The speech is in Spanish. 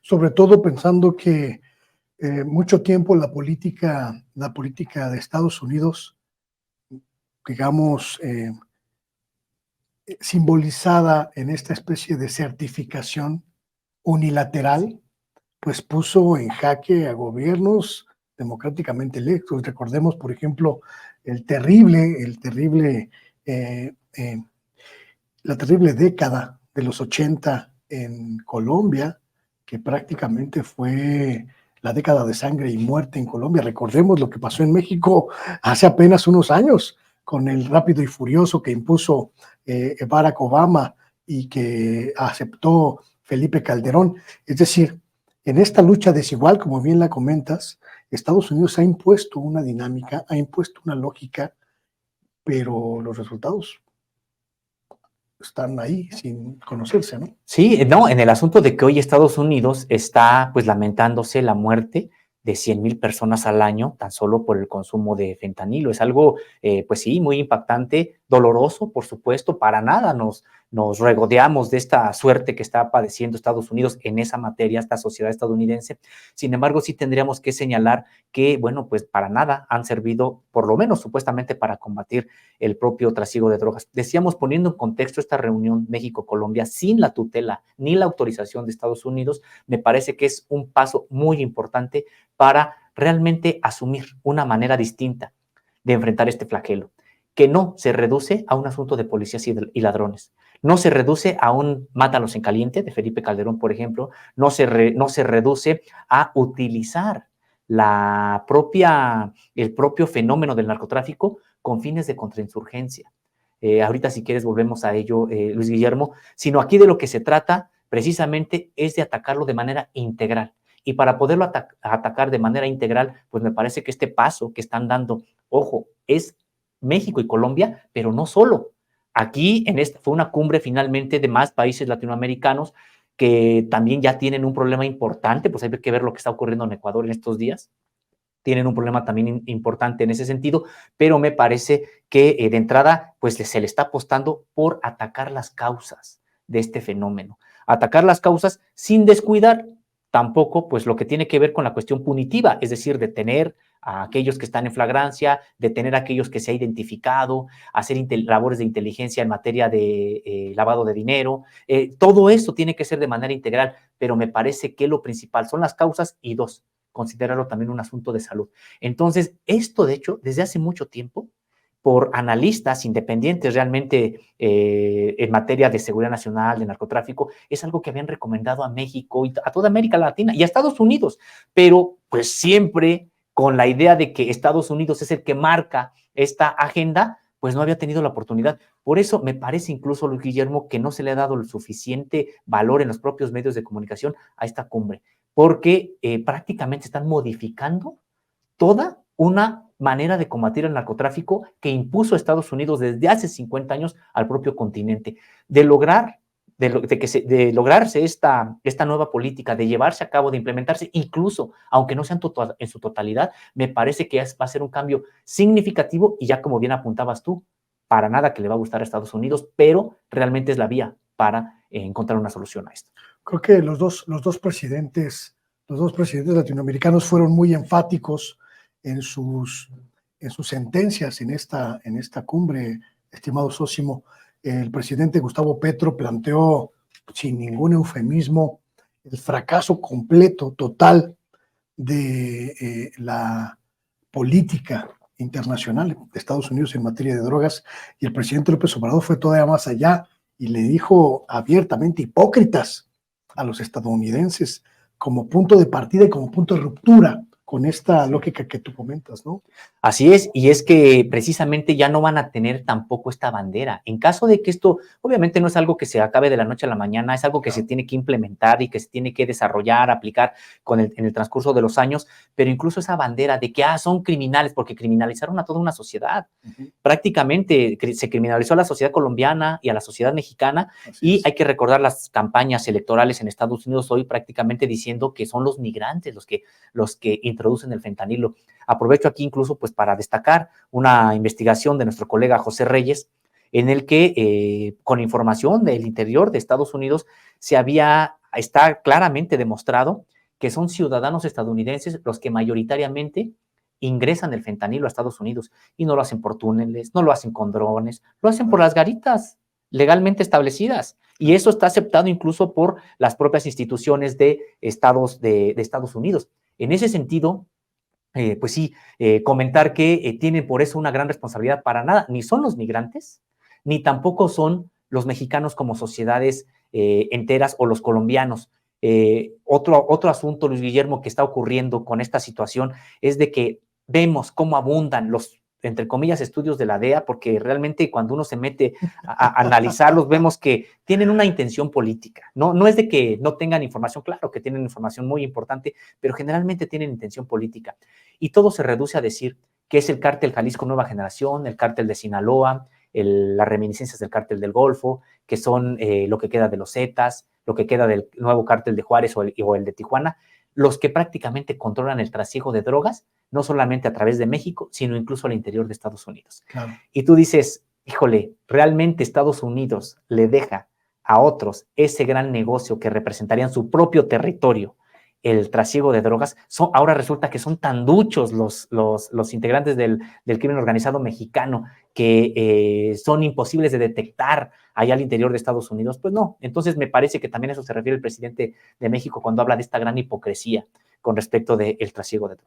sobre todo pensando que mucho tiempo la política de Estados Unidos, digamos, simbolizada en esta especie de certificación unilateral, pues puso en jaque a gobiernos democráticamente electos. Recordemos, por ejemplo, eh, eh, la terrible década de los 80 en Colombia, que prácticamente fue la década de sangre y muerte en Colombia. Recordemos lo que pasó en México hace apenas unos años, con el rápido y furioso que impuso Barack Obama y que aceptó Felipe Calderón. Es decir, en esta lucha desigual, como bien la comentas, Estados Unidos ha impuesto una dinámica, ha impuesto una lógica, pero los resultados están ahí sin conocerse, ¿no? Sí, no, en el asunto de que hoy Estados Unidos está pues lamentándose la muerte de 100,000 personas al año tan solo por el consumo de fentanilo. Es algo, pues sí, muy impactante, doloroso, por supuesto, para nada nos regodeamos de esta suerte que está padeciendo Estados Unidos en esa materia, esta sociedad estadounidense. Sin embargo, sí tendríamos que señalar que, bueno, pues para nada han servido, por lo menos supuestamente, para combatir el propio trasiego de drogas. Decíamos, poniendo en contexto esta reunión México-Colombia sin la tutela ni la autorización de Estados Unidos, me parece que es un paso muy importante para realmente asumir una manera distinta de enfrentar este flagelo, que no se reduce a un asunto de policías y ladrones, no se reduce a un mátalos en caliente de Felipe Calderón, por ejemplo, no se reduce a utilizar el propio fenómeno del narcotráfico con fines de contrainsurgencia. Ahorita si quieres volvemos a ello, Luis Guillermo, sino aquí de lo que se trata precisamente es de atacarlo de manera integral. Y para poderlo atacar de manera integral, pues me parece que este paso que están dando, ojo, es México y Colombia, pero no solo. Aquí fue una cumbre finalmente de más países latinoamericanos que también ya tienen un problema importante, pues hay que ver lo que está ocurriendo en Ecuador en estos días. Tienen un problema también importante en ese sentido, pero me parece que de entrada pues se le está apostando por atacar las causas de este fenómeno. Atacar las causas sin descuidar tampoco pues lo que tiene que ver con la cuestión punitiva, es decir, detener a aquellos que están en flagrancia, detener a aquellos que se ha identificado, hacer labores de inteligencia en materia de lavado de dinero. Todo eso tiene que ser de manera integral, pero me parece que lo principal son las causas y dos, considerarlo también un asunto de salud. Entonces, esto de hecho, desde hace mucho tiempo, por analistas independientes realmente en materia de seguridad nacional, de narcotráfico, es algo que habían recomendado a México y a toda América Latina y a Estados Unidos, pero pues siempre con la idea de que Estados Unidos es el que marca esta agenda, pues no había tenido la oportunidad. Por eso me parece incluso, Luis Guillermo, que no se le ha dado el suficiente valor en los propios medios de comunicación a esta cumbre, porque prácticamente están modificando toda una manera de combatir el narcotráfico que impuso Estados Unidos desde hace 50 años al propio continente. De lograrse esta nueva política, de llevarse a cabo, de implementarse, incluso, aunque no sea en su totalidad, me parece que va a ser un cambio significativo y ya como bien apuntabas tú, para nada que le va a gustar a Estados Unidos, pero realmente es la vía para encontrar una solución a esto. Creo que los dos presidentes latinoamericanos fueron muy enfáticos en sus sentencias en esta cumbre, estimado Sósimo. El presidente Gustavo Petro planteó, sin ningún eufemismo, el fracaso completo, total, de la política internacional de Estados Unidos en materia de drogas, y el presidente López Obrador fue todavía más allá y le dijo abiertamente hipócritas a los estadounidenses como punto de partida y como punto de ruptura con esta lógica que tú comentas, ¿no? Así es, y es que precisamente ya no van a tener tampoco esta bandera. En caso de que esto, obviamente no es algo que se acabe de la noche a la mañana, es algo que se tiene que implementar y que se tiene que desarrollar, aplicar en el transcurso de los años, pero incluso esa bandera de que son criminales, porque criminalizaron a toda una sociedad. Prácticamente se criminalizó a la sociedad colombiana y a la sociedad mexicana, y hay que recordar las campañas electorales en Estados Unidos hoy prácticamente diciendo que son los migrantes los que introducen el fentanilo. Aprovecho aquí incluso pues para destacar una investigación de nuestro colega José Reyes, en el que con información del interior de Estados Unidos se había está claramente demostrado que son ciudadanos estadounidenses los que mayoritariamente ingresan el fentanilo a Estados Unidos y no lo hacen por túneles, no lo hacen con drones, lo hacen por las garitas legalmente establecidas. Y eso está aceptado incluso por las propias instituciones de Estados Unidos. En ese sentido, pues sí, comentar que tienen por eso una gran responsabilidad para nada, ni son los migrantes, ni tampoco son los mexicanos como sociedades enteras o los colombianos. Otro asunto, Luis Guillermo, que está ocurriendo con esta situación es de que vemos cómo abundan los, entre comillas, estudios de la DEA, porque realmente cuando uno se mete a analizarlos, vemos que tienen una intención política. No es de que no tengan información, claro que tienen información muy importante, pero generalmente tienen intención política. Y todo se reduce a decir que es el cártel Jalisco Nueva Generación, el cártel de Sinaloa, las reminiscencias del cártel del Golfo, que son lo que queda de los Zetas, lo que queda del nuevo cártel de Juárez o el de Tijuana, los que prácticamente controlan el trasiego de drogas, no solamente a través de México, sino incluso al interior de Estados Unidos. Claro. Y tú dices, híjole, ¿realmente Estados Unidos le deja a otros ese gran negocio que representarían su propio territorio, el trasiego de drogas? Ahora resulta que son tan duchos los integrantes del crimen organizado mexicano que son imposibles de detectar allá al interior de Estados Unidos. Pues no, entonces me parece que también a eso se refiere el presidente de México cuando habla de esta gran hipocresía con respecto del trasiego de drogas.